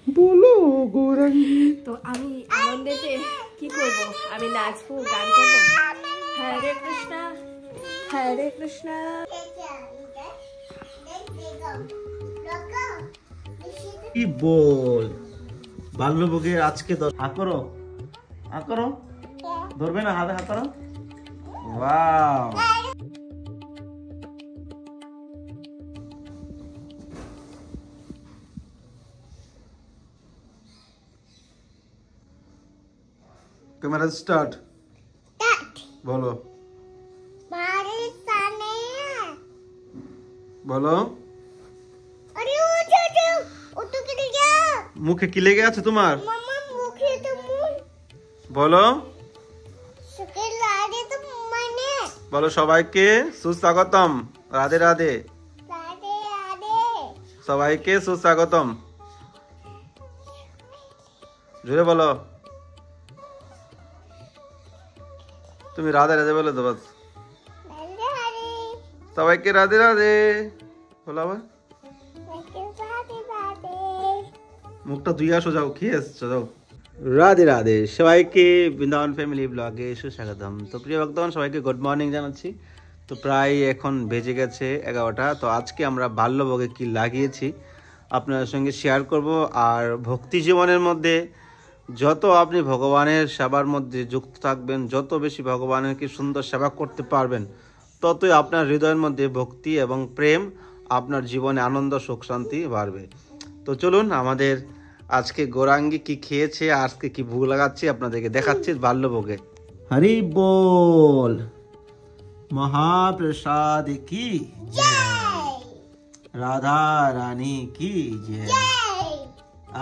বলো গৌরাঙ্গী। তো আমি আনন্দেতে কি করব, আমি নাচবো, গান করবো। হরে কৃষ্ণ হরে কৃষ্ণ। কি বল বাল্যভোগের আজকে হাত করো, হাত করো, ধরবে না, হাতে হাত করো। Wow, camera start. বলো বলো, মুখে কি লেগে আছে তোমার? বলো বলো, সবাইকে সুস্বাগতম, রাধে রাধে, সবাইকে সুস্বাগতম, জোরে বলো। তুমি রাধে রাধে বলে তো বাস, সবাইকে রাধে রাধে বলো। আবার মুখটা ধুয়ে আসো, যাও, খেয়ে এসছো, যাও। রাধে রাধে, সবাইকে বৃন্দাবন ফ্যামিলি ব্লগে সুস্বাগতম। তো প্রিয় ভক্তগণ, সবাইকে গুড মর্নিং জানাচ্ছি। তো প্রায় এখন বেজে গেছে 11টা। তো আজকে আমরা বাল্যভোগে কি লাগিয়েছি আপনাদের সঙ্গে শেয়ার করব। আর ভক্তি জীবনের মধ্যে যত আপনি ভগবানের সেবার মধ্যে যুক্ত থাকবেন, যত বেশি ভগবানের কি সুন্দর সেবা করতে পারবেন, ততই আপনার হৃদয়ের মধ্যে ভক্তি এবং প্রেম, আপনার জীবনে আনন্দ সুখ শান্তি বাড়বে। তো চলুন, আমাদের আজকে গৌরাঙ্গী কি খেয়েছে, আজকে কি ভোগ লাগাচ্ছি আপনাদেরকে দেখাচ্ছি বাল্যভোগে। হরি বল, মহাপ্রসাদ কি জয়, রাধা রানী কি জয়,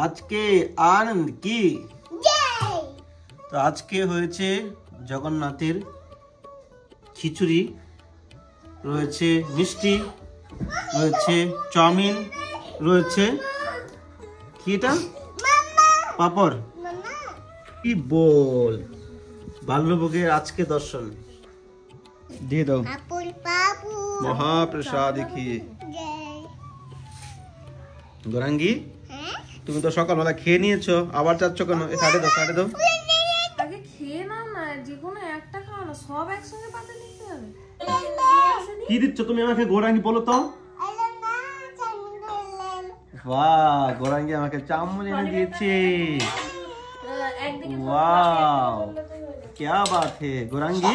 আজকে আনন্দ কি জয়। তো আজকে হয়েছে জগন্নাথের খিচুড়ি, রয়েছে মিষ্টি, রয়েছে চাউমিন, রয়েছে কি এটা পাপড়। কি বল বাল্যভোগের আজকে দর্শন দিয়ে দাও, মহাপ্রসাদ কি। গৌরাঙ্গী, তুমি তো সকালবেলা খেয়ে নিয়েছো, আবার চাচ্ছ কেন? সাইডে দাও, সাইডে দাও। আগে খেয়ে নাও না, যে কোনো একটা খাও না, সব একসঙ্গে পাতে নিতে হবে। কি দিচ্ছ তুমি আমাকে গৌরাঙ্গী, বলো তো? বাহ, গৌরাঙ্গী আমাকে চামচ এনে দিয়েছে। वाव, क्या बात है गौरांगी।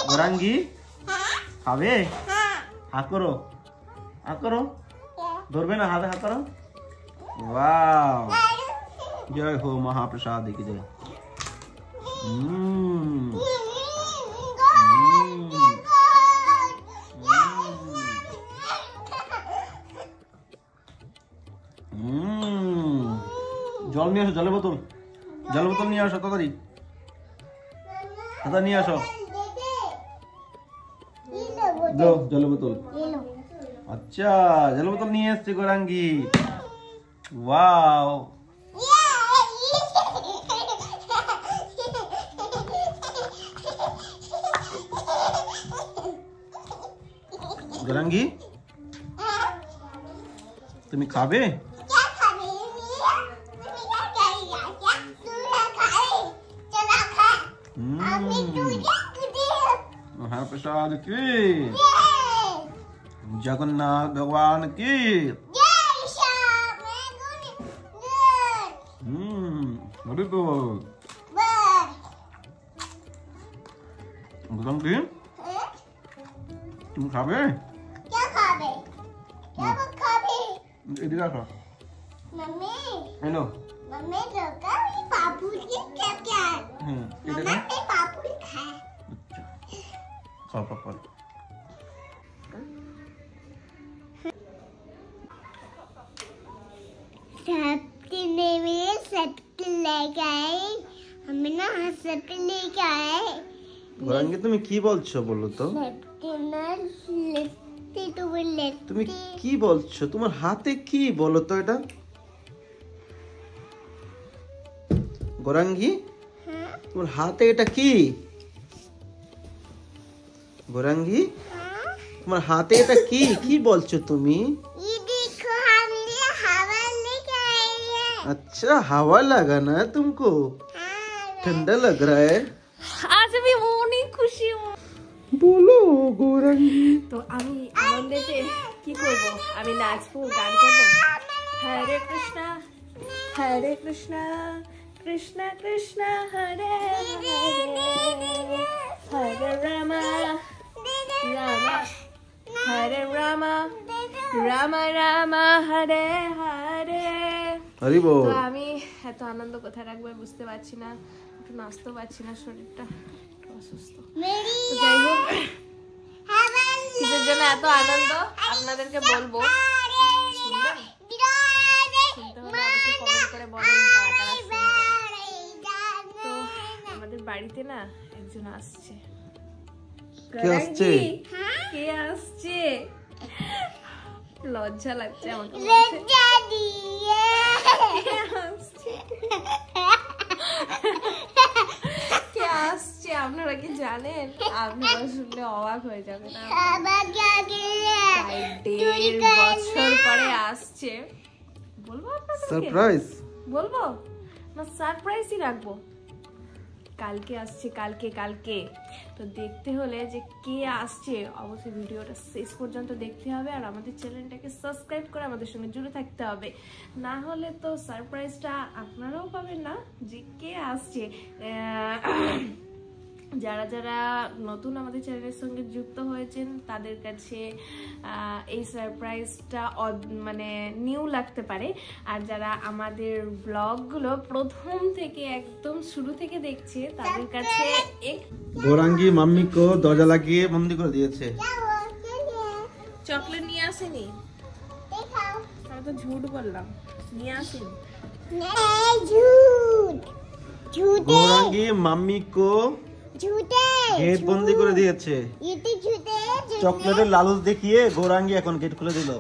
गौरांगी खावे, हाँ करो, हाँ करो, धरबे ना, हाथे हाथ करो। वाव, जय हो महाप्रसाद की जय। জল নিয়ে আসো, জলের বোতল, জলের বোতল নিয়ে আসো তাড়াতাড়ি, তাড়াতাড়ি নিয়ে আসো। দাও জলের বোতল। আচ্ছা, জলের বোতল নিয়ে এসছে গৌরাঙ্গী। ওয়াও, গৌরাঙ্গী তুমি খাবে? महाप्रसाद की, जगन्नाथ भगवान की। हरि बोल। गौरांगी तुम खाबे? क्या खाबे? क्या खाबे? इधर आओ। मम्मी हेलो, मम्मी लोका पापू की क्या है? इधर आओ, पापू खाए। खाओ पापा। सबने मेरे सबके लेके आए, हमें ना सबके लेके आए। গৌরাঙ্গী তুমি কি বলছো বলো তো? তুমি কি বলছো? তোমার হাতে কি বলো তো এটা? গৌরাঙ্গী তোমার হাতে এটা কি? গৌরাঙ্গী তোমার হাতে এটা কি কি বলছো তুমি? अच्छा हवा लगा ना तुमको? ठंडा लग रहा है? आज আমি অনেক খুশি। বলো গৌরাঙ্গী। তো আমি আনন্দেতে কি করব? আমি নাচবো, গান করব। হরে কৃষ্ণ কৃষ্ণ কৃষ্ণ হরে হরে, হরে রাম রাম হরে রাম রাম রাম হরে হরে। হরি বল। তো আমি এত আনন্দ কোথায় রাখবো বুঝতে পারছি না, একটু নাচতেও পারছি না, শরীরটা একটু অসুস্থ। তো যাই হোক, কিসের জন্য এত আনন্দ আপনাদেরকে বলবো, শুনবেন? শুনতে হলে অবশ্যই কমেন্ট করে বলেন কারা কারা শুনবেন। তো আমাদের বাড়িতে না একজন আসছে। কে আসছে? কে আসছে? লজ্জা লাগছে আমাকে। কে আসছে আপনারা কি জানেন? আপনারা শুনলে অবাক হয়ে যাবেন। 1.5 বছর পরে আসছে। বলবো আপনাদেরকে? সারপ্রাইজ বলবো না, সারপ্রাইজই রাখবো। কালকে আসছে, কালকে। তো দেখতে হলে যে কে আসছে অবশ্যই ভিডিওটা শেষ পর্যন্ত দেখতে হবে, আর আমাদের চ্যানেলটাকে সাবস্ক্রাইব করে আমাদের সঙ্গে জুড়ে থাকতে হবে। না হলে তো সারপ্রাইজটা আপনারাও পাবেন না যে কে আসছে। যারা যারা নতুন আমাদের চ্যানেলের সঙ্গে যুক্ত হয়েছেন তাদের কাছে এই সারপ্রাইজটা মানে নিউ লাগতে পারে, আর যারা আমাদের ব্লগগুলো প্রথম থেকে একদম শুরু থেকে দেখছে তাদের কাছে গৌরাঙ্গী মাম্মি কো দরজা লাগিয়ে বন্দি করে দিয়েছে। চকলেট নিয়ে আসেনি, আমি তো ঝুট বললাম, নিয়ে আসেনি। গৌরাঙ্গী মাম্মি কো গেট বন্দি করে দিয়েছে। চকলেটের লালুস দেখিয়ে গৌরাঙ্গী এখন গেট খুলে দিল।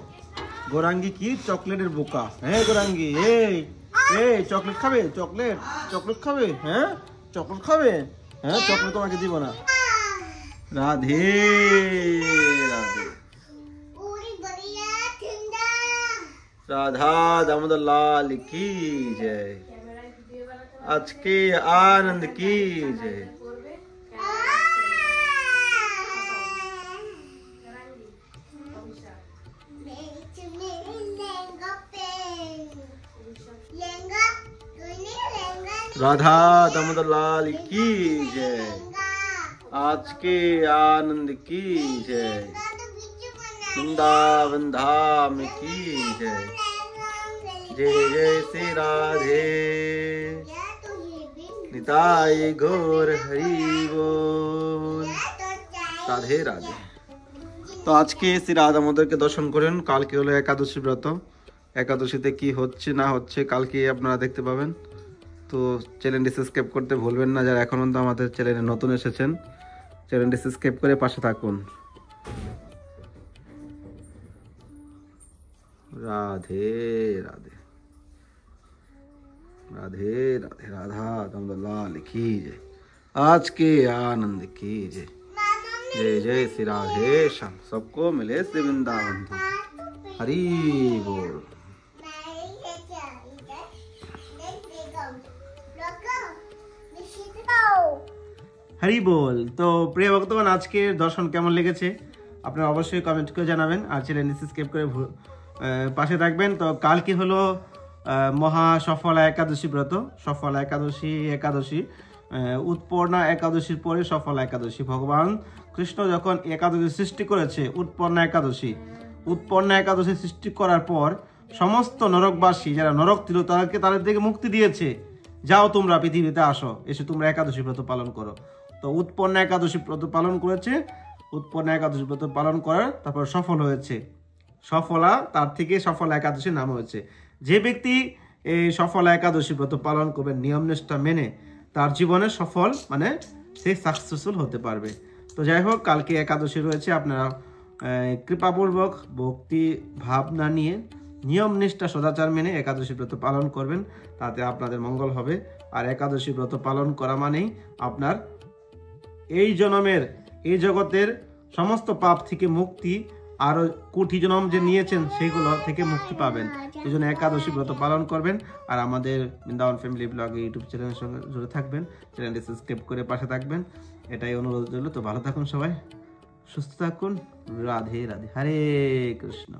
গৌরাঙ্গী কি চকলেটের বোকা? হ্যাঁ গৌরাঙ্গী, এই চকলেট খাবে? চকলেট খাবে? হ্যাঁ চকলেট খাবে? হ্যাঁ চকলেট তোমাকে দিব না। রাধে রাধে, রাধা দামোদর লাল की जय, आज के आनंद की जय। राधा दामोदर लाल की जय, आज के आनंद की जय, वृंदावन धाम की जय, जय जय श्री राधे निताय गौर हरि बोल। राधे राधे। তো আজকে শ্রী রাধা দামোদরকে দর্শন করেন। কালকে হলো একাদশী ব্রত, একাদশীতে কি হচ্ছে না হচ্ছে কালকে আপনারা দেখতে পাবেন। তো চ্যানেলটি সাবস্ক্রাইব করতে ভুলবেন না, যারা এখন পর্যন্ত আমাদের চ্যানেলে নতুন এসেছেন চ্যানেলটি সাবস্ক্রাইব করে পাশে থাকুন। রাধে রাধে, রাধে राधे, राधा दामोदर लाल की जय, आज के आनंद की जय, जय जय श्री राधे श्याम, सबको मिले श्री वृंदावन हरि बोल। হরি বল। তো প্রিয় ভক্তগণ, আজকের দর্শন কেমন লেগেছে আপনারা অবশ্যই কমেন্ট করে জানাবেন, আর চ্যানেলটি সাবস্ক্রাইব করে পাশে থাকবেন। তো কালকে হলো মহা সফলা একাদশী ব্রত। সফলা একাদশী উৎপন্না একাদশীর পরে সফলা একাদশী। ভগবান কৃষ্ণ যখন একাদশী সৃষ্টি করেছে, উৎপন্না একাদশী সৃষ্টি করার পর সমস্ত নরকবাসী যারা নরক ছিল তাদের থেকে মুক্তি দিয়েছে, যাও তোমরা পৃথিবীতে আসো, এসে তোমরা একাদশী ব্রত পালন করো। তো উৎপন্না একাদশী ব্রত পালন করেছে, উৎপন্না একাদশী ব্রত পালন করার তারপর সফল হয়েছে, সফলা, তার থেকে সফলা একাদশীর নাম হয়েছে। যে ব্যক্তি এই সফলা একাদশী ব্রত পালন করবে নিয়ম নিষ্ঠা মেনে, তার জীবনে সফল মানে সে সাকসেসফুল হতে পারবে। তো যাই হোক, কালকে একাদশী রয়েছে, আপনারা কৃপাপূর্বক ভক্তি ভাবনা নিয়ে নিয়ম নিষ্ঠা সদাচার মেনে একাদশী ব্রত পালন করবেন, তাতে আপনাদের মঙ্গল হবে। আর একাদশী ব্রত পালন করা মানেই আপনার এই জন্মের এই জগতের সমস্ত পাপ থেকে মুক্তি আর কোটি জনম যে নিয়েছেন সেইগুলো থেকে মুক্তি পাবেন। এই জন্য একাদশী ব্রত পালন করবেন আর আমাদের বৃন্দাবন ফ্যামিলি ব্লগ ইউটিউব চ্যানেলের সঙ্গে জুড়ে থাকবেন, চ্যানেলটি সাবস্ক্রাইব করে পাশে থাকবেন, এটাই অনুরোধ রইল। তো ভালো থাকুন সবাই, সুস্থ থাকুন, রাধে রাধে, হরে কৃষ্ণ।